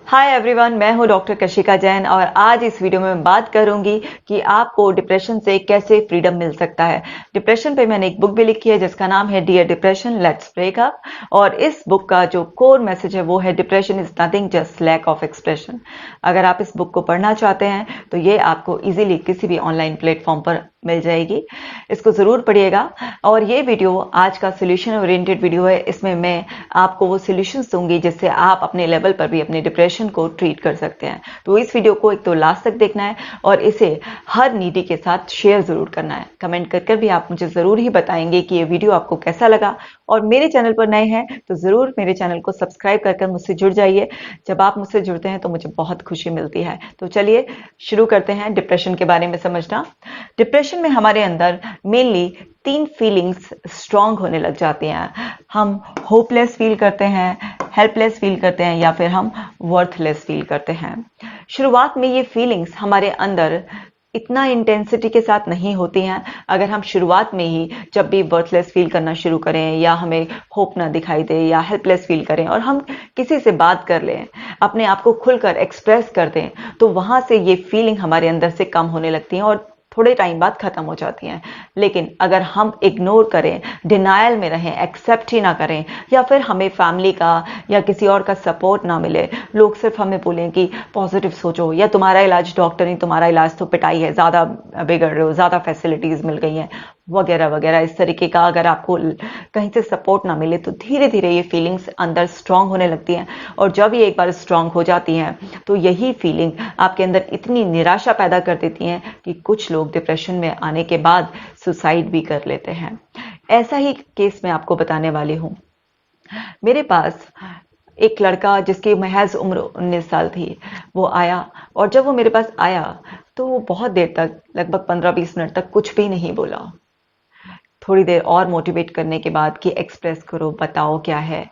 Hi everyone, मैं हूं doctor Kashika Jain और आज इस वीडियो में मैं बात करूंगी कि आपको डिप्रेशन से कैसे फ्रीडम मिल सकता है। डिप्रेशन पे मैंने एक बुक भी लिखी है जिसका नाम है dear depression let's break up. और इस बुक का जो कोर मैसेज है वो है depression is nothing just lack of expression. अगर आप इस बुक को पढ़ना चाहते हैं तो ये आपको इजीली किसी भी ऑनलाइन प्लेटफॉर्म पर मिल जाएगी। इसको जरूर पढ़िएगा। और ये वीडियो आज का सोल्यूशन ओरिएंटेड वीडियो है। इसमें मैं आपको वो सोल्यूशंस दूंगी जिससे आप अपने लेवल पर भी अपने डिप्रेशन को ट्रीट कर सकते हैं। तो इस वीडियो को एक तो लास्ट तक देखना है और इसे हर नीडी के साथ शेयर जरूर करना है। कमेंट कर भी आप मुझे जरूर ही बताएंगे कि ये वीडियो आपको कैसा लगा। और मेरे चैनल पर नए हैं तो जरूर मेरे चैनल को सब्सक्राइब कर मुझसे जुड़ जाइए। जब आप मुझसे जुड़ते हैं तो मुझे बहुत खुशी मिलती है। तो चलिए शुरू करते हैं डिप्रेशन के बारे में समझना। डिप्रेशन में हमारे अंदर मेनली 3 फीलिंग्स स्ट्रांग होने लग जाती हैं। हम होपलेस फील करते हैं, हेल्पलेस फील करते हैं या फिर हम वर्थलेस फील करते हैं। शुरुआत में ये फीलिंग्स हमारे अंदर इतना इंटेंसिटी के साथ नहीं होती हैं। अगर हम शुरुआत में ही जब भी वर्थलेस फील करना शुरू करें या हमें होप ना दिखाई दे या हेल्पलेस फील करें और हम किसी से बात कर लें, अपने आप को खुलकर एक्सप्रेस कर दें, तो वहां से ये फीलिंग हमारे अंदर से कम होने लगती हैं और थोड़े टाइम बाद खत्म हो जाती हैं। लेकिन अगर हम इग्नोर करें, डिनायल में रहें, एक्सेप्ट ही ना करें या फिर हमें फैमिली का या किसी और का सपोर्ट ना मिले, लोग सिर्फ हमें बोलें कि पॉजिटिव सोचो या तुम्हारा इलाज डॉक्टर नहीं, तुम्हारा इलाज तो पिटाई है, ज़्यादा बिगड़ रहे हो, ज़्यादा फैसिलिटीज़ मिल गई हैं वगैरह वगैरह, इस तरीके का अगर आपको कहीं से सपोर्ट ना मिले तो धीरे धीरे ये फीलिंग्स अंदर स्ट्रांग होने लगती हैं। और जब ये एक बार स्ट्रांग हो जाती हैं तो यही फीलिंग आपके अंदर इतनी निराशा पैदा कर देती हैं कि कुछ लोग डिप्रेशन में आने के बाद सुसाइड भी कर लेते हैं। ऐसा ही केस मैं आपको बताने वाली हूँ। मेरे पास एक लड़का जिसकी महज उम्र 19 साल थी, वो आया और जब वो मेरे पास आया तो वो बहुत देर तक, लगभग 15-20 मिनट तक कुछ भी नहीं बोला। थोड़ी देर और मोटिवेट करने के बाद कि एक्सप्रेस करो, बताओ क्या है।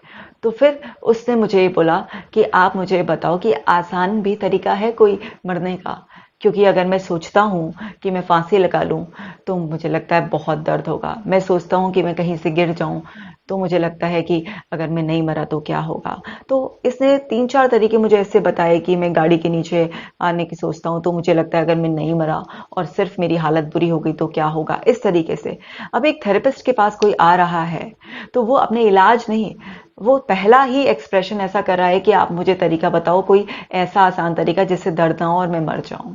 तो फिर उसने मुझे ये बोला कि आप मुझे बताओ कि आसान भी तरीका है कोई मरने का, क्योंकि अगर मैं सोचता हूँ कि मैं फांसी लगा लूँ तो मुझे लगता है बहुत दर्द होगा। मैं सोचता हूँ कि मैं कहीं से गिर जाऊँ तो मुझे लगता है कि अगर मैं नहीं मरा तो क्या होगा। तो इसने 3-4 तरीके मुझे ऐसे बताए कि मैं गाड़ी के नीचे आने की सोचता हूँ तो मुझे लगता है अगर मैं नहीं मरा और सिर्फ मेरी हालत बुरी हो गई तो क्या होगा, इस तरीके से। अब एक थेरेपिस्ट के पास कोई आ रहा है तो वो अपने इलाज नहीं, वो पहला ही एक्सप्रेशन ऐसा कर रहा है कि आप मुझे तरीका बताओ, कोई ऐसा आसान तरीका जिससे दर्द ना हो और मैं मर जाऊं।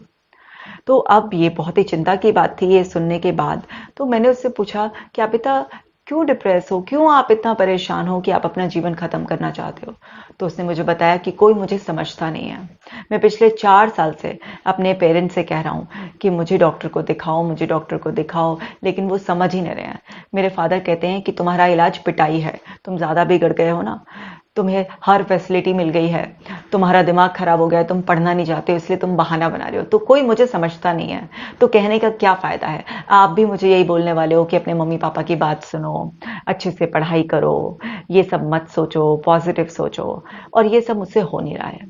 तो अब ये बहुत ही चिंता की बात थी ये सुनने के बाद। तो मैंने उससे पूछा कि आप इतना क्यों डिप्रेस हो, क्यों आप इतना परेशान हो कि आप अपना जीवन खत्म करना चाहते हो। तो उसने मुझे बताया कि कोई मुझे समझता नहीं है। मैं पिछले 4 साल से अपने पेरेंट्स से कह रहा हूँ कि मुझे डॉक्टर को दिखाओ, मुझे डॉक्टर को दिखाओ, लेकिन वो समझ ही नहीं रहे हैं। मेरे फादर कहते हैं कि तुम्हारा इलाज पिटाई है, तुम ज्यादा बिगड़ गए हो ना, तुम्हें हर फैसिलिटी मिल गई है, तुम्हारा दिमाग खराब हो गया है, तुम पढ़ना नहीं चाहते हो इसलिए तुम बहाना बना रहे हो। तो कोई मुझे समझता नहीं है तो कहने का क्या फायदा है। आप भी मुझे यही बोलने वाले हो कि अपने मम्मी पापा की बात सुनो, अच्छे से पढ़ाई करो, ये सब मत सोचो, पॉजिटिव सोचो, और ये सब मुझसे हो नहीं रहा है।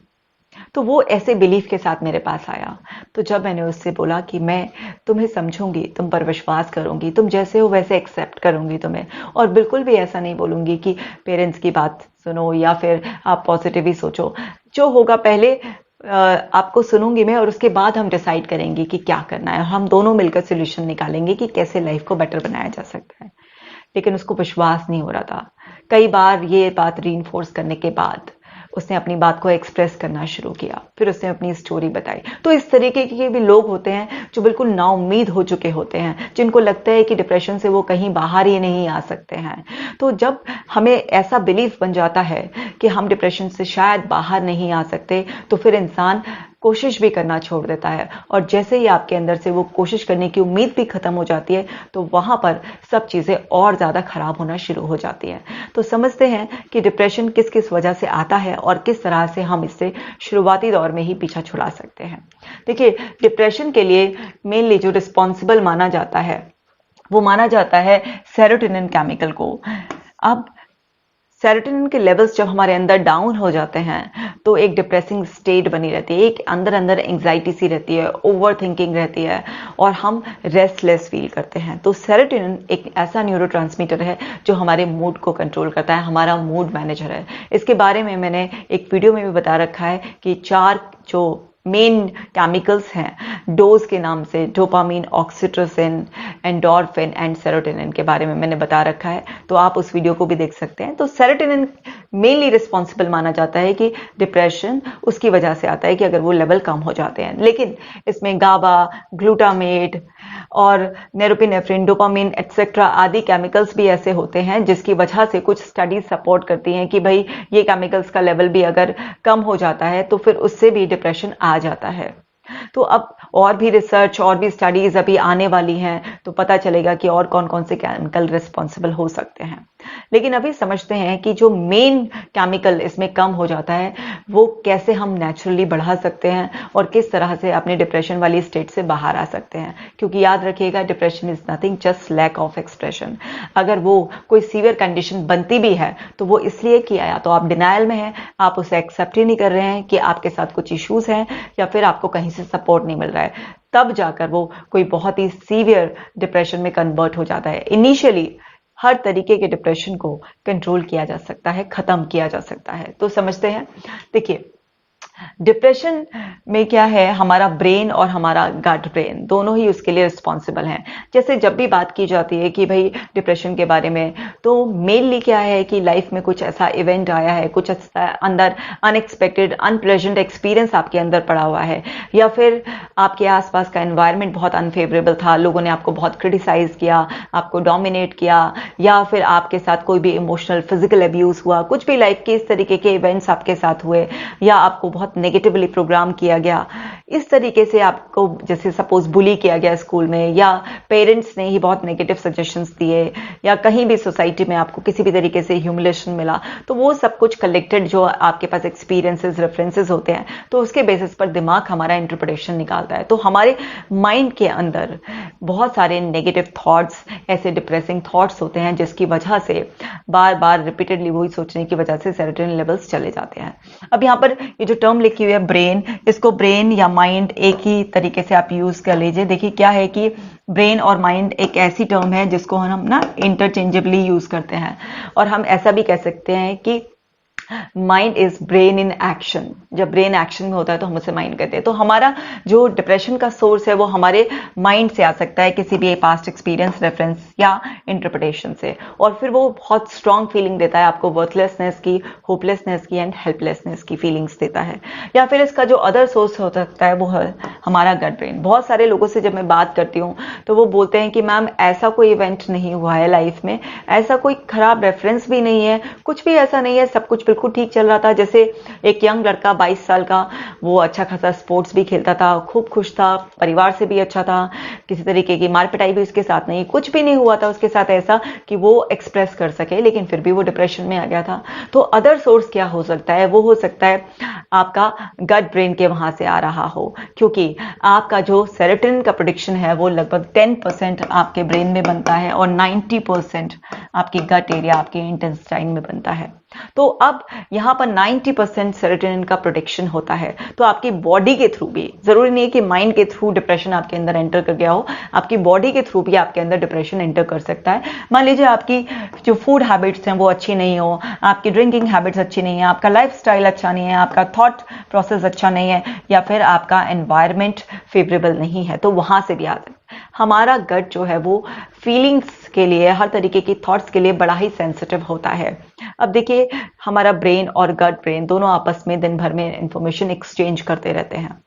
तो वो ऐसे बिलीफ के साथ मेरे पास आया। तो जब मैंने उससे बोला कि मैं तुम्हें समझूंगी, तुम पर विश्वास करूंगी, तुम जैसे हो वैसे एक्सेप्ट करूंगी तुम्हें, और बिल्कुल भी ऐसा नहीं बोलूंगी कि पेरेंट्स की बात सुनो या फिर आप पॉजिटिव ही सोचो, जो होगा पहले आपको सुनूंगी मैं और उसके बाद हम डिसाइड करेंगे कि क्या करना है। हम दोनों मिलकर सोल्यूशन निकालेंगे कि कैसे लाइफ को बेटर बनाया जा सकता है। लेकिन उसको विश्वास नहीं हो रहा था। कई बार ये बात रीइंफोर्स करने के बाद उसने अपनी बात को एक्सप्रेस करना शुरू किया, फिर उसने अपनी स्टोरी बताई। तो इस तरीके के भी लोग होते हैं जो बिल्कुल नाउम्मीद हो चुके होते हैं, जिनको लगता है कि डिप्रेशन से वो कहीं बाहर ही नहीं आ सकते हैं। तो जब हमें ऐसा बिलीफ बन जाता है कि हम डिप्रेशन से शायद बाहर नहीं आ सकते, तो फिर इंसान कोशिश भी करना छोड़ देता है। और जैसे ही आपके अंदर से वो कोशिश करने की उम्मीद भी खत्म हो जाती है तो वहां पर सब चीजें और ज्यादा खराब होना शुरू हो जाती हैं। तो समझते हैं कि डिप्रेशन किस किस वजह से आता है और किस तरह से हम इससे शुरुआती दौर में ही पीछा छुड़ा सकते हैं। देखिए, डिप्रेशन के लिए मेनली जो रिस्पॉन्सिबल माना जाता है वो माना जाता है सेरोटोनिन केमिकल को। अब सेरोटोनिन के लेवल्स जब हमारे अंदर डाउन हो जाते हैं तो एक डिप्रेसिंग स्टेट बनी रहती है, एक अंदर अंदर एंग्जाइटी सी रहती है, ओवर थिंकिंग रहती है और हम रेस्टलेस फील करते हैं। तो सेरोटोनिन एक ऐसा न्यूरोट्रांसमीटर है जो हमारे मूड को कंट्रोल करता है, हमारा मूड मैनेजर है। इसके बारे में मैंने एक वीडियो में भी बता रखा है कि 4 जो मेन केमिकल्स हैं डोज के नाम से, dopamine, oxytocin, endorphin and serotonin के बारे में मैंने बता रखा है, तो आप उस वीडियो को भी देख सकते हैं। तो सेरोटोनिन मेनली रिस्पॉन्सिबल माना जाता है कि डिप्रेशन उसकी वजह से आता है कि अगर वो लेवल कम हो जाते हैं, लेकिन इसमें गाबा, ग्लूटामेट और नेरोपिनेफ्रिन, डोपामीन एक्सेट्रा आदि केमिकल्स भी ऐसे होते हैं जिसकी वजह से कुछ स्टडीज सपोर्ट करती हैं कि भाई ये केमिकल्स का लेवल भी अगर कम हो जाता है तो फिर उससे भी डिप्रेशन आ जाता है। तो अब और भी रिसर्च और भी स्टडीज अभी आने वाली हैं तो पता चलेगा कि और कौन कौन से केमिकल रिस्पॉन्सिबल हो सकते हैं। लेकिन अभी समझते हैं कि जो मेन केमिकल इसमें कम हो जाता है वो कैसे हम नेचुरली बढ़ा सकते हैं और किस तरह से अपने डिप्रेशन वाली स्टेट से बाहर आ सकते हैं। क्योंकि याद रखिएगा, depression is nothing just lack of expression. अगर वो कोई सीवियर कंडीशन बनती भी है तो वो इसलिए कि या तो आप डिनायल में हैं, आप उसे एक्सेप्ट ही नहीं कर रहे हैं कि आपके साथ कुछ इश्यूज हैं, या फिर आपको कहीं से सपोर्ट नहीं मिल रहा है, तब जाकर वो कोई बहुत ही सीवियर डिप्रेशन में कन्वर्ट हो जाता है। इनिशियली हर तरीके के डिप्रेशन को कंट्रोल किया जा सकता है, खत्म किया जा सकता है। तो समझते हैं, देखिए डिप्रेशन में क्या है, हमारा ब्रेन और हमारा गट ब्रेन दोनों ही उसके लिए रिस्पॉन्सिबल हैं। जैसे जब भी बात की जाती है कि भाई डिप्रेशन के बारे में, तो मेनली क्या है कि लाइफ में कुछ ऐसा इवेंट आया है, कुछ ऐसा अंदर अनएक्सपेक्टेड अनप्लेजेंट एक्सपीरियंस आपके अंदर पड़ा हुआ है, या फिर आपके आसपास का एनवायरनमेंट बहुत अनफेवरेबल था, लोगों ने आपको बहुत क्रिटिसाइज किया, आपको डोमिनेट किया, या फिर आपके साथ कोई भी इमोशनल फिजिकल अब्यूज हुआ, कुछ भी लाइफ के इस तरीके के इवेंट्स आपके साथ हुए, या आपको बहुत नेगेटिवली प्रोग्राम किया गया, इस तरीके से आपको जैसे सपोज बुली किया गया स्कूल में, या पेरेंट्स ने ही बहुत नेगेटिव सजेशंस दिए, या कहीं भी सोसाइटी में आपको किसी भी तरीके से ह्यूमिलेशन मिला, तो वो सब कुछ कलेक्टेड जो आपके पास एक्सपीरियंसेस, रेफरेंसेस होते हैं, तो उसके बेसिस पर दिमाग हमारा इंटरप्रिटेशन निकालता है। तो हमारे माइंड के अंदर बहुत सारे नेगेटिव थॉट्स, ऐसे डिप्रेसिंग थॉट्स होते हैं जिसकी वजह से बार बार रिपीटेडली वही सोचने की वजह से सेरोटोनिन लेवल्स चले जाते हैं। अब यहाँ पर ये जो टर्म लिखी हुई है ब्रेन, इसको ब्रेन या माइंड एक ही तरीके से आप यूज कर लीजिए। देखिए क्या है कि ब्रेन और माइंड एक ऐसी टर्म है जिसको हम ना इंटरचेंजेबली यूज करते हैं, और हम ऐसा भी कह सकते हैं कि mind is brain in action. जब ब्रेन एक्शन में होता है तो हम उसे माइंड कहते हैं। तो हमारा जो डिप्रेशन का सोर्स है वो हमारे माइंड से आ सकता है, किसी भी पास्ट एक्सपीरियंस, रेफरेंस या इंटरप्रिटेशन से, और फिर वो बहुत स्ट्रांग फीलिंग देता है आपको, वर्थलेसनेस की, होपलेसनेस की एंड हेल्पलेसनेस की फीलिंग्स देता है। या फिर इसका जो अदर सोर्स हो सकता है वो है हमारा गट ब्रेन। बहुत सारे लोगों से जब मैं बात करती हूँ तो वो बोलते हैं कि मैम ऐसा कोई इवेंट नहीं हुआ है लाइफ में, ऐसा कोई खराब रेफरेंस भी नहीं है, कुछ भी ऐसा नहीं है, सब कुछ बिल्कुल ठीक चल रहा था। जैसे एक यंग लड़का 22 साल का, वो अच्छा खासा स्पोर्ट्स भी खेलता था, खूब खुश था, परिवार से भी अच्छा था, किसी तरीके की मार पिटाई भी उसके साथ नहीं, कुछ भी नहीं हुआ था उसके साथ ऐसा कि वो एक्सप्रेस कर सके, लेकिन फिर भी वो डिप्रेशन में आ गया था। तो अदर सोर्स क्या हो सकता है? वो हो सकता है आपका गट ब्रेन के वहां से आ रहा हो, क्योंकि आपका जो सेरोटोनिन का प्रोडक्शन है वो लगभग 10% आपके ब्रेन में बनता है और 90% आपकी गट एरिया, आपके इंटेस्टाइन में बनता है। तो अब यहाँ पर 90% सेरोटोनिन का प्रोडक्शन होता है। तो आपकी बॉडी के थ्रू भी, जरूरी नहीं है कि माइंड के थ्रू डिप्रेशन आपके अंदर एंटर कर गया हो, आपकी बॉडी के थ्रू भी आपके अंदर डिप्रेशन एंटर कर सकता है। मान लीजिए आपकी जो फूड हैबिट्स हैं वो अच्छी नहीं हो, आपकी ड्रिंकिंग हैबिट्स अच्छी नहीं है, आपका लाइफस्टाइल अच्छा नहीं है, आपका थॉट प्रोसेस अच्छा नहीं है, या फिर आपका एनवायरनमेंट फेवरेबल नहीं है, तो वहां से भी आता है। हमारा गट जो है वो फीलिंग्स के लिए, हर तरीके की थॉट्स के लिए बड़ा ही सेंसिटिव होता है। अब देखिए हमारा ब्रेन और गट ब्रेन दोनों आपस में दिन भर में इंफॉर्मेशन एक्सचेंज करते रहते हैं।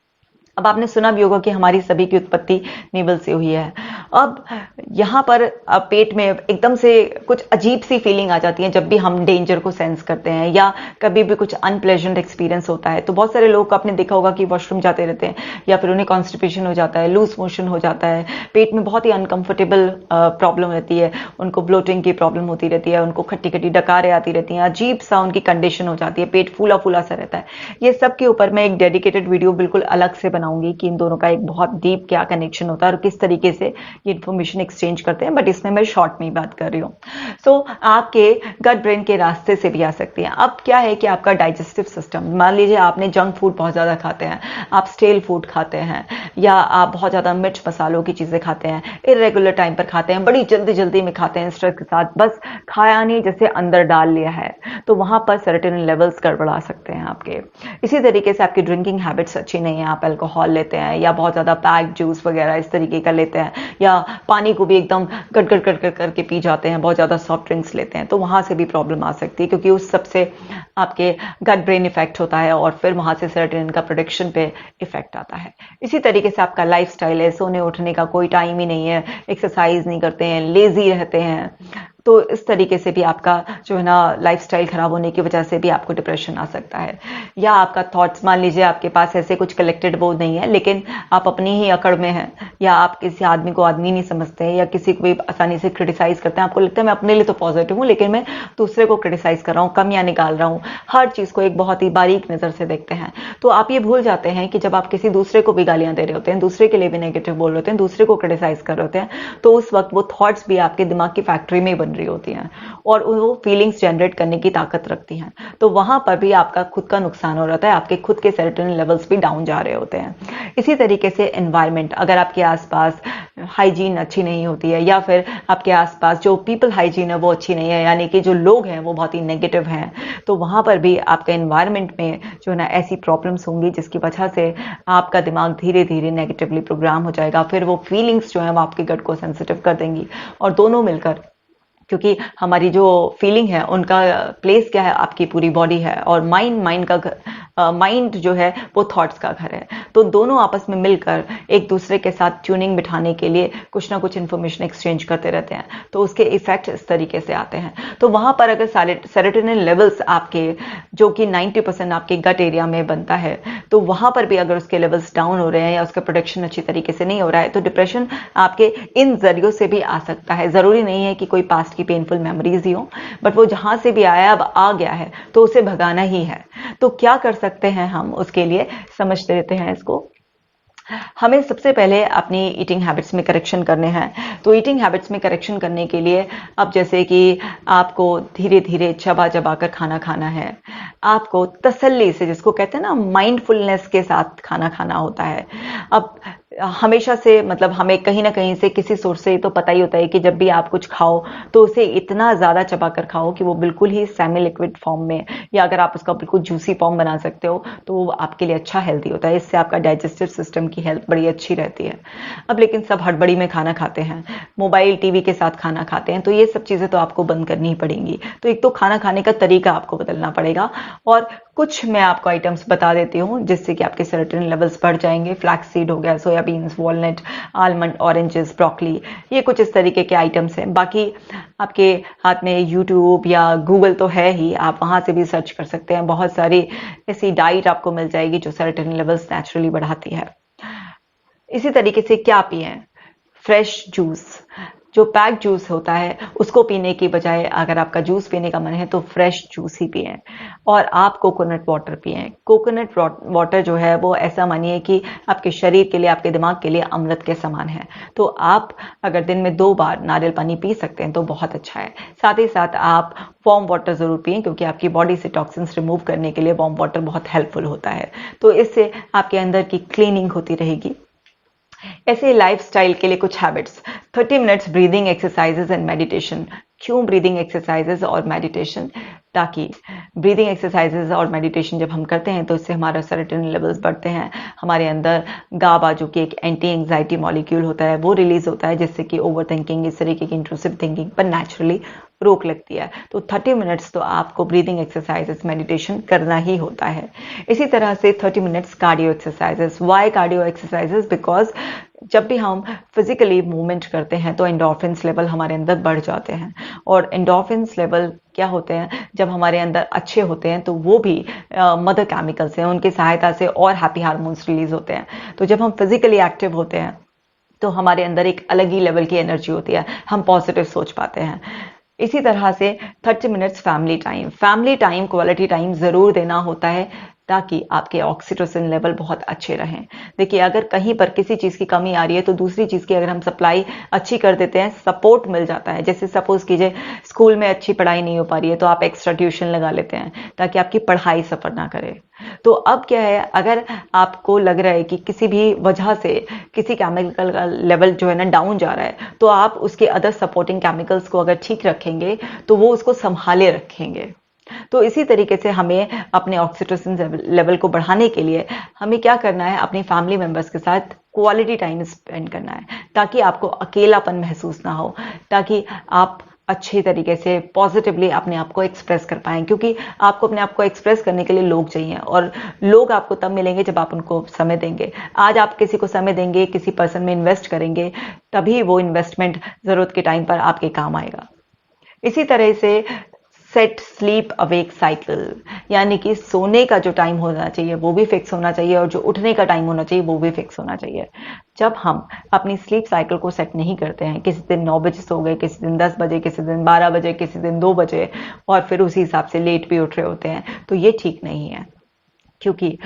अब आपने सुना भी होगा कि हमारी सभी की उत्पत्ति नेवल से हुई है। अब यहाँ पर पेट में एकदम से कुछ अजीब सी फीलिंग आ जाती है जब भी हम डेंजर को सेंस करते हैं, या कभी भी कुछ अनप्लेजेंट एक्सपीरियंस होता है। तो बहुत सारे लोग आपने देखा होगा कि वॉशरूम जाते रहते हैं, या फिर उन्हें कॉन्स्टिपेशन हो जाता है, लूज मोशन हो जाता है, पेट में बहुत ही अनकंफर्टेबल प्रॉब्लम रहती है, उनको ब्लोटिंग की प्रॉब्लम होती रहती है, उनको खट्टी खट्टी डकारें आती रहती हैं, अजीब सा उनकी कंडीशन हो जाती है, पेट फूला फूला सा रहता है। ये सब के ऊपर मैं एक डेडिकेटेड वीडियो बिल्कुल अलग से बनाऊंगी कि इन दोनों का एक बहुत डीप क्या कनेक्शन होता है और किस तरीके से ये इन्फॉर्मेशन एक्सचेंज करते हैं, बट इसमें मैं शॉर्ट में ही बात कर रही हूँ। सो आपके गट ब्रेन के रास्ते से भी आ सकती हैं। अब क्या है कि आपका डाइजेस्टिव सिस्टम, मान लीजिए आपने जंक फूड बहुत ज़्यादा खाते हैं, आप स्टेल फूड खाते हैं, या आप बहुत ज़्यादा मिर्च मसालों की चीज़ें खाते हैं, इरेगुलर टाइम पर खाते हैं, बड़ी जल्दी जल्दी में खाते हैं स्ट्रेस के साथ, बस खाया नहीं जैसे अंदर डाल लिया है, तो वहां पर सेरोटोनिन लेवल्स गड़बड़ा सकते हैं आपके। इसी तरीके से आपकी ड्रिंकिंग हैबिट्स अच्छी नहीं है, आप अल्कोहल लेते हैं या बहुत ज़्यादा पैक जूस वगैरह इस तरीके का लेते हैं, या पानी को भी एकदम गट गट गट गट करके पी जाते हैं, बहुत ज़्यादा सॉफ्ट ड्रिंक्स लेते हैं, तो वहां से भी प्रॉब्लम आ सकती है, क्योंकि उस सबसे आपके गट ब्रेन इफेक्ट होता है और फिर वहां से सेरोटोनिन का प्रोडक्शन पे इफेक्ट आता है। इसी तरीके से आपका लाइफस्टाइल है, सोने उठने का कोई टाइम ही नहीं है, एक्सरसाइज नहीं करते हैं, लेजी रहते हैं, तो इस तरीके से भी आपका जो है ना लाइफस्टाइल खराब होने की वजह से भी आपको डिप्रेशन आ सकता है। या आपका थॉट्स, मान लीजिए आपके पास ऐसे कुछ कलेक्टेड वो नहीं है, लेकिन आप अपनी ही अकड़ में हैं, या आप किसी आदमी को आदमी नहीं समझते हैं, या किसी को भी आसानी से क्रिटिसाइज करते हैं, आपको लगता है मैं अपने लिए तो पॉजिटिव हूँ लेकिन मैं दूसरे को क्रिटिसाइज कर रहा हूँ, कमियां निकाल रहा हूँ, हर चीज को एक बहुत ही बारीक नजर से देखते हैं, तो आप ये भूल जाते हैं कि जब आप किसी दूसरे को भी गालियां दे रहे होते हैं, दूसरे के लिए भी नेगेटिव बोल रहे होते हैं, दूसरे को क्रिटिसाइज कर रहे होते हैं, तो उस वक्त वो थॉट्स भी आपके दिमाग की फैक्ट्री में बन रही होती हैं और वो फीलिंग्स जनरेट करने की ताकत रखती हैं, तो वहां पर भी आपका खुद का नुकसान हो रहा है, आपके खुद के सेरोटोनिन लेवल्स भी डाउन जा रहे होते हैं। इसी तरीके से एनवायरनमेंट, अगर आपके आसपास हाइजीन अच्छी नहीं होती है, या फिर आपके आसपास जो पीपल हाइजीन है वो अच्छी नहीं है, यानी कि जो लोग हैं वो बहुत ही नेगेटिव हैं, तो वहां पर भी आपके एनवायरनमेंट में जो है ना ऐसी प्रॉब्लम्स होंगी जिसकी वजह से आपका दिमाग धीरे धीरे नेगेटिवली प्रोग्राम हो जाएगा, फिर वो फीलिंग्स जो है वो आपके गट को सेंसिटिव कर देंगी, और दोनों मिलकर, क्योंकि हमारी जो फीलिंग है उनका प्लेस क्या है, आपकी पूरी बॉडी है, और माइंड जो है वो थॉट्स का घर है, तो दोनों आपस में मिलकर एक दूसरे के साथ ट्यूनिंग बिठाने के लिए कुछ ना कुछ इन्फॉर्मेशन एक्सचेंज करते रहते हैं, तो उसके इफेक्ट इस तरीके से आते हैं। तो वहां पर अगर सेरोटोनिन लेवल्स आपके, जो कि 90% आपके गट एरिया में बनता है, तो वहां पर भी अगर उसके लेवल्स डाउन हो रहे हैं या उसका प्रोडक्शन अच्छी तरीके से नहीं हो रहा है, तो डिप्रेशन आपके इन जरियों से भी आ सकता है। जरूरी नहीं है कि कोई पास्ट की पेनफुल मेमोरीज ही हो, बट वो जहां से भी आया अब आ गया है तो उसे भगाना ही है। तो क्या कर सकते हैं हम उसके लिए, समझ लेते हैं इसको। हमें सबसे पहले अपनी ईटिंग हैबिट्स में करेक्शन करने हैं। तो ईटिंग हैबिट्स में करेक्शन करने के लिए, अब जैसे कि आपको धीरे धीरे चबा चबा कर खाना खाना है, आपको तसल्ली से, जिसको कहते हैं ना माइंडफुलनेस के साथ खाना खाना होता है। अब हमेशा से, मतलब हमें कहीं ना कहीं से किसी सोर्स से तो पता ही होता है कि जब भी आप कुछ खाओ तो उसे इतना ज्यादा चबा कर खाओ कि वो बिल्कुल ही सेमी लिक्विड फॉर्म में, या अगर आप उसका बिल्कुल जूसी फॉर्म बना सकते हो तो वो आपके लिए अच्छा हेल्दी होता है, इससे आपका डाइजेस्टिव सिस्टम की हेल्थ बड़ी अच्छी रहती है। अब लेकिन सब हड़बड़ी में खाना खाते हैं, मोबाइल टीवी के साथ खाना खाते हैं, तो ये सब चीजें तो आपको बंद करनी ही पड़ेंगी। तो एक तो खाना खाने का तरीका आपको बदलना पड़ेगा, और कुछ मैं आपको आइटम्स बता देती हूँ जिससे कि आपके सेरोटोनिन लेवल्स बढ़ जाएंगे। फ्लैक्स सीड हो गया, soya beans, walnut, almond, oranges, broccoli, ये कुछ इस तरीके के आइटम्स हैं। बाकी आपके हाथ में यूट्यूब या गूगल तो है ही, आप वहां से भी सर्च कर सकते हैं, बहुत सारी ऐसी डाइट आपको मिल जाएगी जो सेरोटोनिन लेवल्स नेचुरली बढ़ाती है। इसी तरीके से क्या पिए, फ्रेश जूस, जो पैक जूस होता है उसको पीने की बजाय अगर आपका जूस पीने का मन है तो फ्रेश जूस ही पिए, और आप कोकोनट वाटर पिए। कोकोनट वाटर जो है वो ऐसा मानिए कि आपके शरीर के लिए, आपके दिमाग के लिए अमृत के समान है। तो आप अगर दिन में 2 बार नारियल पानी पी सकते हैं तो बहुत अच्छा है। साथ ही साथ आप वार्म वाटर जरूर पिए, क्योंकि आपकी बॉडी से टॉक्सिन्स रिमूव करने के लिए वार्म वाटर बहुत हेल्पफुल होता है, तो इससे आपके अंदर की क्लीनिंग होती रहेगी। ऐसे लाइफस्टाइल के लिए कुछ habits, 30 minutes breathing exercises and meditation. क्यों ब्रीदिंग एक्सरसाइजेज और मेडिटेशन? ताकि ब्रीदिंग एक्सरसाइजेज और मेडिटेशन जब हम करते हैं तो इससे हमारा सेरोटोनिन लेवल्स बढ़ते हैं, हमारे अंदर गाबा जो कि एक एंटी एंजाइटी मॉलिक्यूल होता है वो रिलीज होता है, जिससे कि ओवर थिंकिंग, इस तरीके की इंट्रूसिव थिंकिंग पर नेचुरली रोक लगती है। तो 30 मिनट्स तो आपको ब्रीदिंग एक्सरसाइजेस, मेडिटेशन करना ही होता है। इसी तरह से 30 minutes cardio exercises. Why cardio exercises? Because जब भी हम फिजिकली मूवमेंट करते हैं तो एंडोर्फिन्स लेवल हमारे अंदर बढ़ जाते हैं, और एंडोर्फिन्स लेवल क्या होते हैं, जब हमारे अंदर अच्छे होते हैं तो वो भी मदर केमिकल्स हैं, उनकी सहायता से और हैप्पी हार्मोन्स रिलीज होते हैं। तो जब हम फिजिकली एक्टिव होते हैं तो हमारे अंदर एक अलग ही लेवल की एनर्जी होती है, हम पॉजिटिव सोच पाते हैं। इसी तरह से 30 minutes family time. Family time, quality time जरूर देना होता है ताकि आपके ऑक्सीटोसिन लेवल बहुत अच्छे रहें। देखिए, अगर कहीं पर किसी चीज़ की कमी आ रही है तो दूसरी चीज़ की अगर हम सप्लाई अच्छी कर देते हैं, सपोर्ट मिल जाता है। जैसे सपोज़ कीजिए स्कूल में अच्छी पढ़ाई नहीं हो पा रही है तो आप एक्स्ट्रा ट्यूशन लगा लेते हैं ताकि आपकी पढ़ाई सफ़र ना करे। तो अब क्या है, अगर आपको लग रहा है कि किसी भी वजह से किसी केमिकल का लेवल जो है ना डाउन जा रहा है, तो आप उसके अदर सपोर्टिंग केमिकल्स को अगर ठीक रखेंगे तो वो उसको संभाले रखेंगे। तो इसी तरीके से हमें अपने ऑक्सीटोसिन लेवल को बढ़ाने के लिए हमें क्या करना है, अपनी फैमिली मेंबर्स के साथ क्वालिटी टाइम स्पेंड करना है ताकि आपको अकेलापन महसूस ना हो, ताकि आप अच्छे तरीके से पॉजिटिवली अपने आप को एक्सप्रेस कर पाएं, क्योंकि आपको अपने आप को एक्सप्रेस करने के लिए लोग चाहिए और लोग आपको तब मिलेंगे जब आप उनको समय देंगे। आज आप किसी को समय देंगे, किसी पर्सन में इन्वेस्ट करेंगे, तभी वो इन्वेस्टमेंट ज़रूरत के टाइम पर आपके काम आएगा। इसी तरह से सेट स्लीप अवेक साइकिल, यानी कि सोने का जो टाइम होना चाहिए वो भी फिक्स होना चाहिए और जो उठने का टाइम होना चाहिए वो भी फिक्स होना चाहिए। जब हम अपनी स्लीप साइकिल को सेट नहीं करते हैं, किसी दिन 9 बजे सो गए, किसी दिन 10 बजे, किसी दिन 12 बजे, किसी दिन 2 बजे, और फिर उसी हिसाब से लेट भी उठ रहे होते हैं, तो ये ठीक नहीं है। क्योंकि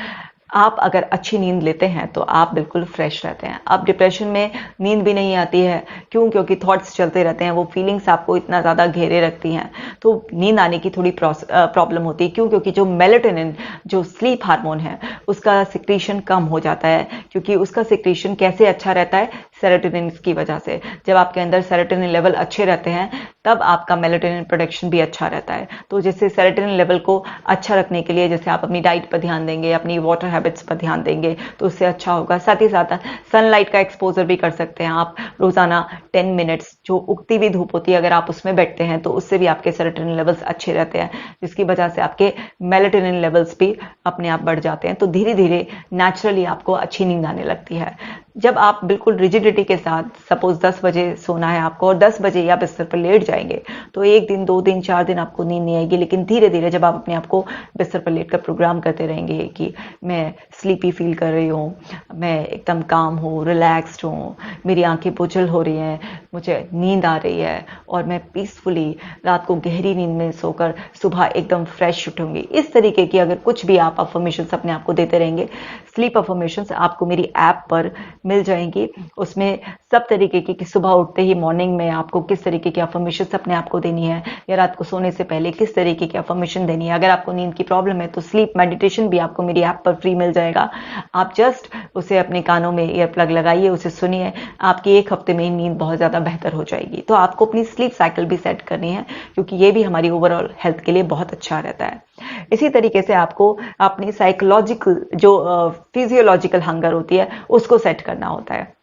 आप अगर अच्छी नींद लेते हैं तो आप बिल्कुल फ्रेश रहते हैं। अब डिप्रेशन में नींद भी नहीं आती है, क्यों? क्योंकि थॉट्स चलते रहते हैं, वो फीलिंग्स आपको इतना ज़्यादा घेरे रखती हैं, तो नींद आने की थोड़ी प्रॉब्लम होती है। क्यों? क्योंकि जो मेलेटोनिन, जो स्लीप हार्मोन है, उसका सिक्रीशन कम हो जाता है। क्योंकि उसका सिक्रीशन कैसे अच्छा रहता है? सेरोटोनिन की वजह से। जब आपके अंदर सेरोटोनिन लेवल अच्छे रहते हैं तब आपका मेलेटोनिन प्रोडक्शन भी अच्छा रहता है। तो जैसे सेरोटोनिन लेवल को अच्छा रखने के लिए जैसे आप अपनी डाइट पर ध्यान देंगे, अपनी वाटर हैबिट्स पर ध्यान देंगे, तो उससे अच्छा होगा। साथ ही साथ सनलाइट का एक्सपोजर भी कर सकते हैं आप रोजाना 10 मिनट्स। जो उगती हुई धूप होती है, अगर आप उसमें बैठते हैं तो उससे भी आपके सेरोटोनिन लेवल्स अच्छे रहते हैं, जिसकी वजह से आपके मेलेटोनिन लेवल्स भी अपने आप बढ़ जाते हैं। तो धीरे धीरे नेचुरली आपको अच्छी नींद आने लगती है। जब आप बिल्कुल रिजिडिटी के साथ, सपोज 10 बजे सोना है आपको और 10 बजे या बिस्तर पर लेट जाएंगे, तो 1 दिन, 2 दिन, 4 दिन आपको नींद नहीं आएगी। लेकिन धीरे धीरे जब आप अपने आप को बिस्तर पर लेट कर प्रोग्राम करते रहेंगे कि मैं स्लीपी फील कर रही हूँ, मैं एकदम काम हूँ, रिलैक्स्ड हूँ, मेरी आंखें बोझल हो रही हैं, मुझे नींद आ रही है और मैं पीसफुली रात को गहरी नींद में सोकर सुबह एकदम फ्रेश उठूंगी, इस तरीके की अगर कुछ भी आप अफर्मेशंस अपने आप को देते रहेंगे, स्लीप अफर्मेशंस आपको मेरी ऐप पर मिल जाएंगी। उसमें सब तरीके की, कि सुबह उठते ही मॉर्निंग में आपको किस तरीके की अफर्मेशंस अपने आप को देनी है, या रात को सोने से पहले किस तरीके की अफर्मेशन देनी है। अगर आपको नींद की प्रॉब्लम है तो स्लीप मेडिटेशन भी आपको मेरी ऐप पर फ्री मिल जाएगा। आप जस्ट उसे अपने कानों में ईयर प्लग लगाइए, उसे सुनिए, आपकी 1 हफ्ते में नींद बहुत ज़्यादा बेहतर हो जाएगी। तो आपको अपनी स्लीप साइकिल भी सेट करनी है, क्योंकि ये भी हमारी ओवरऑल हेल्थ के लिए बहुत अच्छा रहता है। इसी तरीके से आपको अपनी साइकोलॉजिकल, जो फिजियोलॉजिकल हंगर होती है, उसको सेट करना होता है।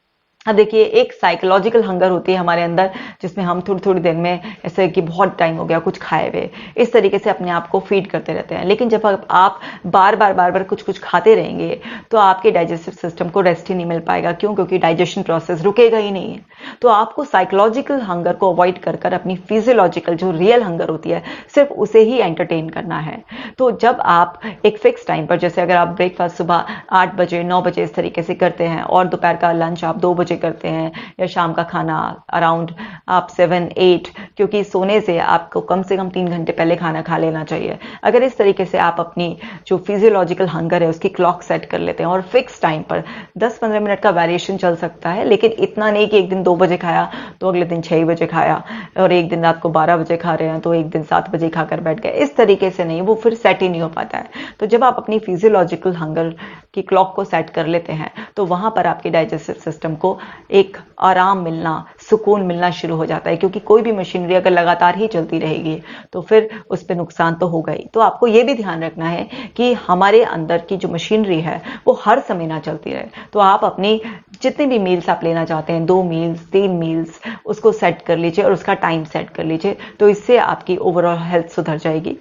अब देखिए, एक साइकोलॉजिकल हंगर होती है हमारे अंदर, जिसमें हम थोड़ी थोड़ी देर में, ऐसे कि बहुत टाइम हो गया कुछ खाए हुए, इस तरीके से अपने आप को फीड करते रहते हैं। लेकिन जब आप बार बार कुछ कुछ खाते रहेंगे तो आपके डाइजेस्टिव सिस्टम को रेस्ट ही नहीं मिल पाएगा। क्यों? क्योंकि डाइजेशन प्रोसेस रुकेगा ही नहीं है। तो आपको साइकोलॉजिकल हंगर को अवॉइड कर कर अपनी फिजियोलॉजिकल, जो रियल हंगर होती है, सिर्फ उसे ही एंटरटेन करना है। तो जब आप एक फिक्स टाइम पर, जैसे अगर आप ब्रेकफास्ट सुबह 8 बजे, 9 बजे इस तरीके से करते हैं और दोपहर का लंच आप 2 बजे करते हैं, या शाम का खाना अराउंड आप 7-8, क्योंकि सोने से आपको कम से कम 3 घंटे पहले खाना खा लेना चाहिए। अगर इस तरीके से आप अपनी जो फिजियोलॉजिकल हंगर है उसकी क्लॉक सेट कर लेते हैं और फिक्स टाइम पर, 10-15 मिनट का वेरिएशन चल सकता है, लेकिन इतना नहीं कि एक दिन 2 बजे खाया तो अगले दिन 6 बजे खाया, और एक दिन रात को 12 बजे खा रहे हैं तो एक दिन 7 बजे खाकर बैठ गए। इस तरीके से नहीं, वो फिर सेट ही नहीं हो पाता है। तो जब आप अपनी फिजियोलॉजिकल हंगर की क्लॉक को सेट कर लेते हैं तो वहां पर आपके डाइजेस्टिव सिस्टम को एक आराम मिलना, सुकून मिलना शुरू हो जाता है। क्योंकि कोई भी मशीनरी अगर लगातार ही चलती रहेगी तो फिर उस पर नुकसान तो होगा ही। तो आपको यह भी ध्यान रखना है कि हमारे अंदर की जो मशीनरी है वो हर समय ना चलती रहे। तो आप अपनी जितने भी मील्स आप लेना चाहते हैं, 2 मील्स, 3 मील्स, उसको सेट कर लीजिए और उसका टाइम सेट कर लीजिए। तो इससे आपकी ओवरऑल हेल्थ सुधर जाएगी।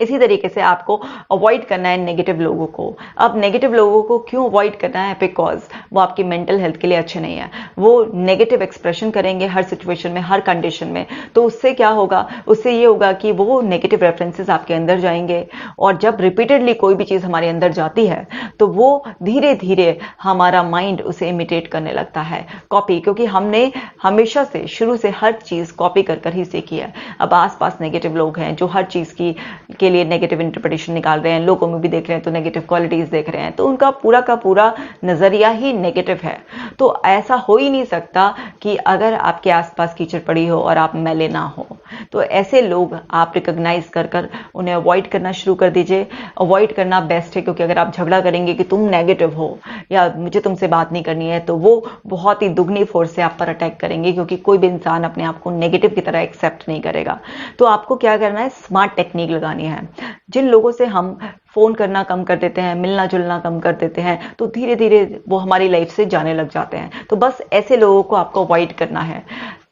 इसी तरीके से आपको अवॉइड करना है नेगेटिव लोगों को। अब नेगेटिव लोगों को क्यों अवॉइड करना है? बिकॉज वो आपकी मेंटल हेल्थ के लिए अच्छे नहीं है। वो नेगेटिव एक्सप्रेशन करेंगे हर सिचुएशन में, हर कंडीशन में। तो उससे क्या होगा, उससे ये होगा कि वो नेगेटिव रेफरेंसेस आपके अंदर जाएंगे, और जब रिपीटेडली कोई भी चीज़ हमारे अंदर जाती है तो वो धीरे धीरे हमारा माइंड उसे इमिटेट करने लगता है, कॉपी, क्योंकि हमने हमेशा से शुरू से हर चीज़ कॉपी कर कर ही सीखी है। अब आसपास नेगेटिव लोग हैं जो हर चीज़ की के लिए नेगेटिव इंटरप्रिटेशन निकाल रहे हैं, लोगों में भी देख रहे हैं तो नेगेटिव क्वालिटीज़ देख रहे हैं, तो उनका पूरा का पूरा नज़रिया ही नेगेटिव है। तो ऐसा हो ही नहीं सकता कि अगर आपके आसपास कीचड़ पड़ी हो और आप मैले ना हो। तो ऐसे लोग आप रिकॉग्नाइज कर कर उन्हें अवॉइड करना शुरू कर दीजिए। अवॉइड करना बेस्ट है, क्योंकि अगर आप झगड़ा करेंगे कि तुम नेगेटिव हो या मुझे तुमसे बात नहीं करनी है, तो वो बहुत ही दुगनी फोर्स से आप पर अटैक करेंगे, क्योंकि कोई भी इंसान अपने आप को नेगेटिव की तरह एक्सेप्ट नहीं करेगा। तो आपको क्या करना है, स्मार्ट टेक्निक लगानी है। जिन लोगों से हम फोन करना कम कर देते हैं, मिलना जुलना कम कर देते हैं, तो धीरे धीरे वो हमारी लाइफ से जाने लग जाते हैं। तो बस ऐसे लोगों को आपको अवॉइड करना है।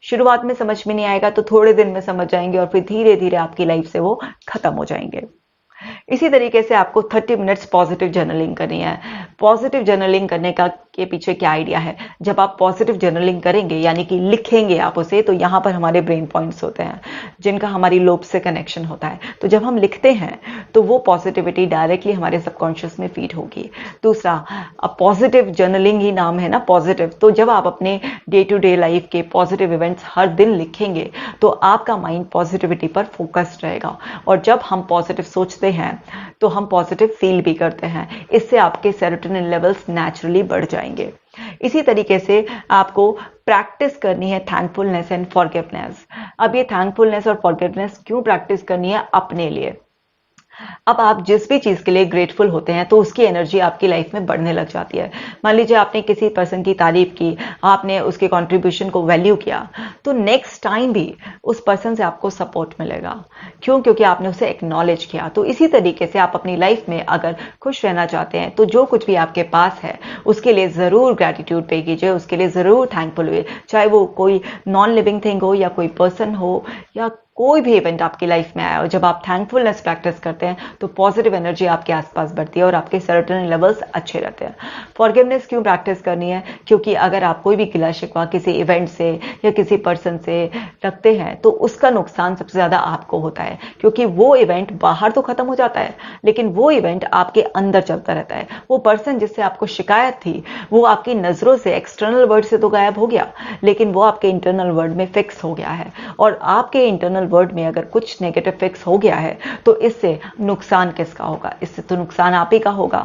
शुरुआत में समझ में नहीं आएगा तो थोड़े दिन में समझ जाएंगे, और फिर धीरे धीरे आपकी लाइफ से वो खत्म हो जाएंगे। इसी तरीके से आपको 30 मिनट्स पॉजिटिव जर्नलिंग करनी है। पॉजिटिव जर्नलिंग करने का के पीछे क्या आइडिया है, जब आप पॉजिटिव जर्नलिंग करेंगे यानी कि लिखेंगे आप उसे, तो यहाँ पर हमारे ब्रेन पॉइंट्स होते हैं जिनका हमारी लोब से कनेक्शन होता है। तो जब हम लिखते हैं तो वो पॉजिटिविटी डायरेक्टली हमारे सबकॉन्शियस में फीड होगी। दूसरा, अब पॉजिटिव जर्नलिंग ही नाम है ना, पॉजिटिव। तो जब आप अपने डे टू डे लाइफ के पॉजिटिव इवेंट्स हर दिन लिखेंगे तो आपका माइंड पॉजिटिविटी पर फोकस्ड रहेगा, और जब हम पॉजिटिव सोचते हैं तो हम पॉजिटिव फील भी करते हैं। इससे आपके सेरोटोनिन लेवल्स नेचुरली बढ़ जाएंगे। इसी तरीके से आपको प्रैक्टिस करनी है थैंकफुलनेस एंड फॉरगिवनेस। अब ये थैंकफुलनेस और फॉरगिवनेस क्यों प्रैक्टिस करनी है, अपने लिए। अब आप जिस भी चीज के लिए ग्रेटफुल होते हैं तो उसकी एनर्जी आपकी लाइफ में बढ़ने लग जाती है। मान लीजिए आपने किसी पर्सन की तारीफ की, आपने उसके कंट्रीब्यूशन को वैल्यू किया, तो नेक्स्ट टाइम भी उस पर्सन से आपको सपोर्ट मिलेगा। क्यों? क्योंकि आपने उसे एक्नॉलेज किया। तो इसी तरीके से आप अपनी लाइफ में अगर खुश रहना चाहते हैं तो जो कुछ भी आपके पास है उसके लिए जरूर ग्रैटिट्यूड पे कीजिए, उसके लिए जरूर थैंकफुल हुए। चाहे वो कोई नॉन लिविंग थिंग हो या कोई पर्सन हो या कोई भी इवेंट आपकी लाइफ में आया हो, जब आप थैंकफुलनेस प्रैक्टिस करते हैं तो पॉजिटिव एनर्जी आपके आसपास बढ़ती है और आपके सेरोटोनिन लेवल्स अच्छे रहते हैं। फॉरगिवनेस क्यों प्रैक्टिस करनी है? क्योंकि अगर आप कोई भी गिला शिकवा किसी इवेंट से या किसी पर्सन से रखते हैं तो उसका नुकसान सबसे ज्यादा आपको होता है, क्योंकि वो इवेंट बाहर तो खत्म हो जाता है लेकिन वो इवेंट आपके अंदर चलता रहता है। वो पर्सन जिससे आपको शिकायत थी वो आपकी नजरों से, एक्सटर्नल वर्ड से तो गायब हो गया, लेकिन वो आपके इंटरनल वर्ड में फिक्स हो गया है। और आपके इंटरनल वर्ड में अगर कुछ नेगेटिव फिक्स हो गया है तो इससे नुकसान किसका होगा? इससे तो नुकसान आप ही का होगा।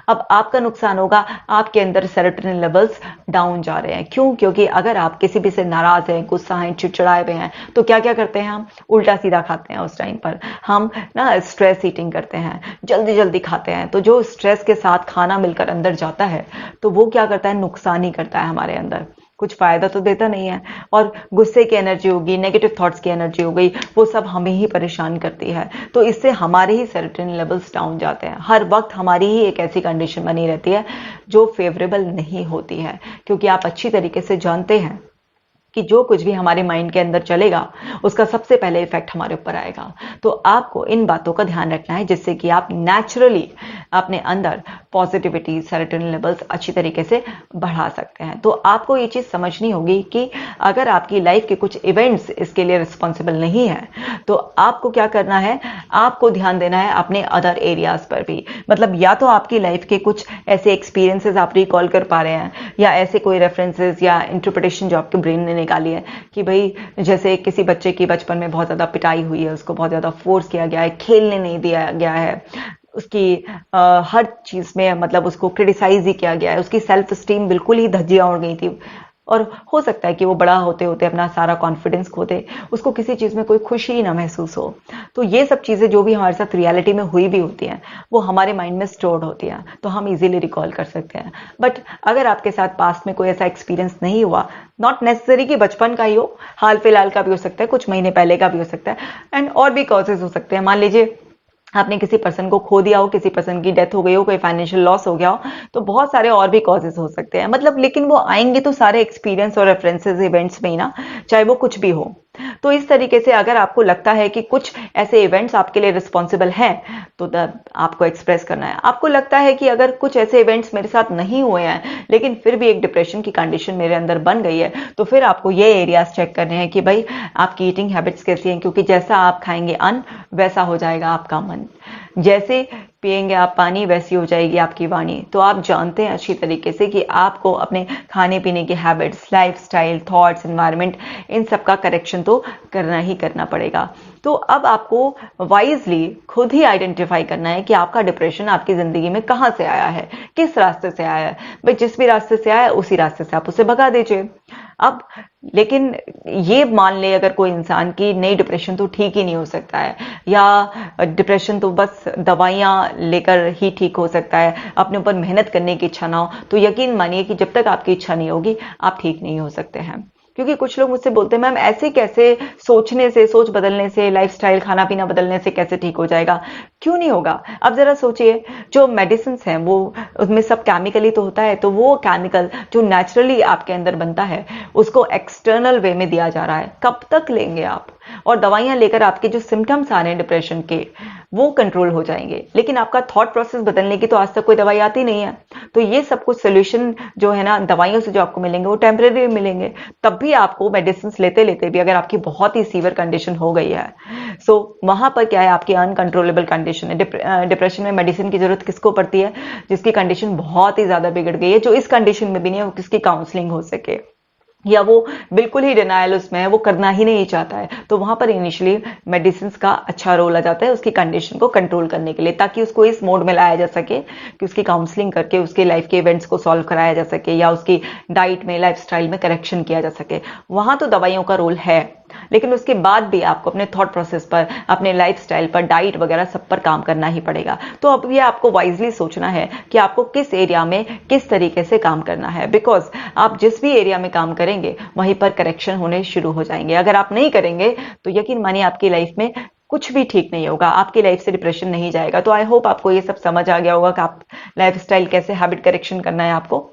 अब आपका नुकसान होगा, आपके अंदर सेरोटोनिन लेवल्स डाउन जा रहे हैं। क्यों? क्योंकि अगर आप किसी भी से नाराज हैं, गुस्सा हैं, चिड़चिड़ाए हुए हैं, तो क्या क्या करते हैं? हम उल्टा सीधा खाते हैं। उस टाइम पर हम ना स्ट्रेस ईटिंग करते हैं, जल्दी जल्दी खाते हैं। तो जो स्ट्रेस के साथ खाना मिलकर अंदर जाता है तो वो क्या करता है? नुकसान ही करता है हमारे अंदर, कुछ फायदा तो देता नहीं है। और गुस्से की एनर्जी होगी, नेगेटिव थॉट्स की एनर्जी हो गई, वो सब हमें ही परेशान करती है। तो इससे हमारे ही सेरोटोनिन लेवल्स डाउन जाते हैं। हर वक्त हमारी ही एक ऐसी कंडीशन बनी रहती है जो फेवरेबल नहीं होती है, क्योंकि आप अच्छी तरीके से जानते हैं कि जो कुछ भी हमारे माइंड के अंदर चलेगा उसका सबसे पहले इफेक्ट हमारे ऊपर आएगा। तो आपको इन बातों का ध्यान रखना है जिससे कि आप नेचुरली अपने अंदर पॉजिटिविटी, सेरोटोनिन लेवल्स अच्छी तरीके से बढ़ा सकते हैं। तो आपको ये चीज समझनी होगी कि अगर आपकी लाइफ के कुछ इवेंट्स इसके लिए रिस्पॉन्सिबल नहीं है तो आपको क्या करना है? आपको ध्यान देना है अपने अदर एरियाज पर भी। मतलब या तो आपकी लाइफ के कुछ ऐसे एक्सपीरियंसेस आप रिकॉल कर पा रहे हैं, या ऐसे कोई रेफरेंसेस या इंटरप्रिटेशन जो आपके ब्रेन ने निकाली है कि भाई जैसे किसी बच्चे की बचपन में बहुत ज्यादा पिटाई हुई है, उसको बहुत ज्यादा फोर्स किया गया है, खेलने नहीं दिया गया है, उसकी हर चीज में मतलब उसको क्रिटिसाइज ही किया गया है, उसकी सेल्फ स्टीम बिल्कुल ही धज्जियां उड़ गई थी, और हो सकता है कि वो बड़ा होते होते अपना सारा कॉन्फिडेंस खो दे, उसको किसी चीज में कोई खुशी ही ना महसूस हो। तो ये सब चीजें जो भी हमारे साथ रियलिटी में हुई भी होती हैं वो हमारे माइंड में स्टोर्ड होती हैं, तो हम इजीली रिकॉल कर सकते हैं। बट अगर आपके साथ पास्ट में कोई ऐसा एक्सपीरियंस नहीं हुआ, नॉट नेसेसरी कि बचपन का ही हो, हाल फिलहाल का भी हो सकता है, कुछ महीने पहले का भी हो सकता है, एंड और भी कॉजेज हो सकते हैं। मान लीजिए आपने किसी पर्सन को खो दिया हो, किसी पर्सन की डेथ हो गई हो, कोई फाइनेंशियल लॉस हो गया हो, तो बहुत सारे और भी कॉजेज हो सकते हैं। मतलब लेकिन वो आएंगे तो सारे एक्सपीरियंस और रेफरेंसेस इवेंट्स में ही ना, चाहे वो कुछ भी हो। तो इस तरीके से अगर आपको लगता है कि कुछ ऐसे इवेंट्स आपके लिए रिस्पॉन्सिबल हैं तो आपको एक्सप्रेस करना है। आपको लगता है कि अगर कुछ ऐसे इवेंट्स मेरे साथ नहीं हुए हैं लेकिन फिर भी एक डिप्रेशन की कंडीशन मेरे अंदर बन गई है, तो फिर आपको ये एरियाज चेक करने हैं कि भाई आपकी ईटिंग हैबिट्स कैसी हैं, क्योंकि जैसा आप खाएंगे अन्न वैसा हो जाएगा आपका मन। जैसे पिएंगे आप पानी वैसी हो जाएगी आपकी वाणी। तो आप जानते हैं अच्छी तरीके से कि आपको अपने खाने पीने की हैबिट्स, लाइफस्टाइल, थॉट्स, एनवायरनमेंट, इन सब का करेक्शन तो करना ही करना पड़ेगा। तो अब आपको वाइजली खुद ही आइडेंटिफाई करना है कि आपका डिप्रेशन आपकी जिंदगी में कहां से आया है, किस रास्ते से आया है। भाई जिस भी रास्ते से आया है उसी रास्ते से आप उसे भगा दीजिए। अब लेकिन ये मान ले अगर कोई इंसान की नहीं, डिप्रेशन तो ठीक ही नहीं हो सकता है, या डिप्रेशन तो बस दवाइयां लेकर ही ठीक हो सकता है, अपने ऊपर मेहनत करने की इच्छा ना हो, तो यकीन मानिए कि जब तक आपकी इच्छा नहीं होगी आप ठीक नहीं हो सकते हैं। क्योंकि कुछ लोग मुझसे बोलते हैं मैम ऐसे कैसे, सोचने से, सोच बदलने से, लाइफस्टाइल, खाना पीना बदलने से कैसे ठीक हो जाएगा? क्यों नहीं होगा? अब जरा सोचिए, जो मेडिसिन हैं वो उसमें सब केमिकली तो होता है, तो वो केमिकल जो नेचुरली आपके अंदर बनता है उसको एक्सटर्नल वे में दिया जा रहा है, कब तक लेंगे आप? और दवाइयां लेकर आपके जो सिम्टम्स आ रहे हैं डिप्रेशन के वो कंट्रोल हो जाएंगे, लेकिन आपका थॉट प्रोसेस बदलने की तो आज तक कोई दवाई आती नहीं है। तो ये सब कुछ सोल्यूशन जो है ना दवाइयों से जो आपको मिलेंगे वो टेम्परेरी मिलेंगे। तब भी आपको मेडिसिन लेते लेते भी अगर आपकी बहुत ही सीवियर कंडीशन हो गई है, सो वहां पर क्या है, आपकी अनकंट्रोलेबल कंडीशन है। डिप्रेशन में मेडिसिन की जरूरत किसको पड़ती है? जिसकी कंडीशन बहुत ही ज्यादा बिगड़ गई है, जो इस कंडीशन में भी नहीं है, वो किसकी काउंसलिंग हो सके, या वो बिल्कुल ही डिनायल उसमें है, वो करना ही नहीं चाहता है। तो वहां पर इनिशियली मेडिसिन का अच्छा रोल आ जाता है उसकी कंडीशन को कंट्रोल करने के लिए, ताकि उसको इस मोड में लाया जा सके कि उसकी काउंसलिंग करके उसके लाइफ के इवेंट्स को सॉल्व कराया जा सके, या उसकी डाइट में, लाइफस्टाइल में करेक्शन किया जा सके। वहां तो दवाइयों का रोल है, लेकिन उसके बाद भी आपको अपने थॉट प्रोसेस पर, अपने लाइफस्टाइल पर, डाइट वगैरह सब पर काम करना ही पड़ेगा। तो अब ये आपको वाइजली सोचना है कि आपको किस एरिया में किस तरीके से काम करना है, बिकॉज आप जिस भी एरिया में काम करेंगे वहीं पर करेक्शन होने शुरू हो जाएंगे। अगर आप नहीं करेंगे तो यकीन मानिए आपकी लाइफ में कुछ भी ठीक नहीं होगा, आपकी लाइफ से डिप्रेशन नहीं जाएगा। तो आई होप आपको ये सब समझ आ गया होगा कि आप लाइफस्टाइल कैसे, हैबिट करेक्शन करना है आपको।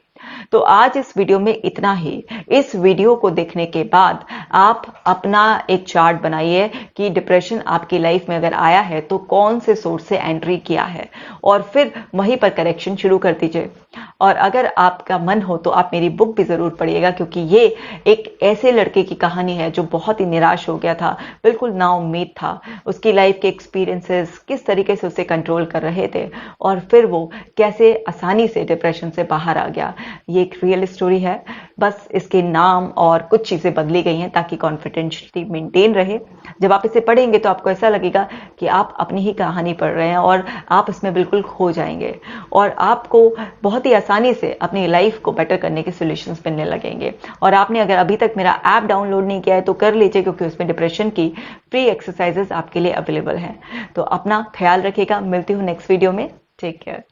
तो आज इस वीडियो में इतना ही। इस वीडियो को देखने के बाद आप अपना एक चार्ट बनाइए कि डिप्रेशन आपकी लाइफ में अगर आया है तो कौन से सोर्स से एंट्री किया है, और फिर वहीं पर करेक्शन शुरू कर दीजिए। और अगर आपका मन हो तो आप मेरी बुक भी जरूर पढ़िएगा, क्योंकि ये एक ऐसे लड़के की कहानी है जो बहुत ही निराश हो गया था, बिल्कुल नाउम्मीद था। उसकी लाइफ के एक्सपीरियंसेस किस तरीके से उसे कंट्रोल कर रहे थे, और फिर वो कैसे आसानी से डिप्रेशन से बाहर आ गया। ये एक रियल स्टोरी है, बस इसके नाम और कुछ चीजें बदली गई हैं ताकि कॉन्फिडेंशियलिटी मेंटेन रहे। जब आप इसे पढ़ेंगे तो आपको ऐसा लगेगा कि आप अपनी ही कहानी पढ़ रहे हैं और आप इसमें बिल्कुल खो जाएंगे, और आपको बहुत ही आसानी से अपनी लाइफ को बेटर करने के सॉल्यूशंस मिलने लगेंगे। और आपने अगर अभी तक मेरा ऐप डाउनलोड नहीं किया है तो कर लीजिए, क्योंकि उसमें डिप्रेशन की फ्री एक्सरसाइजेस आपके लिए अवेलेबल हैं। तो अपना ख्याल रखिएगा, मिलती हूँ नेक्स्ट वीडियो में। Take care.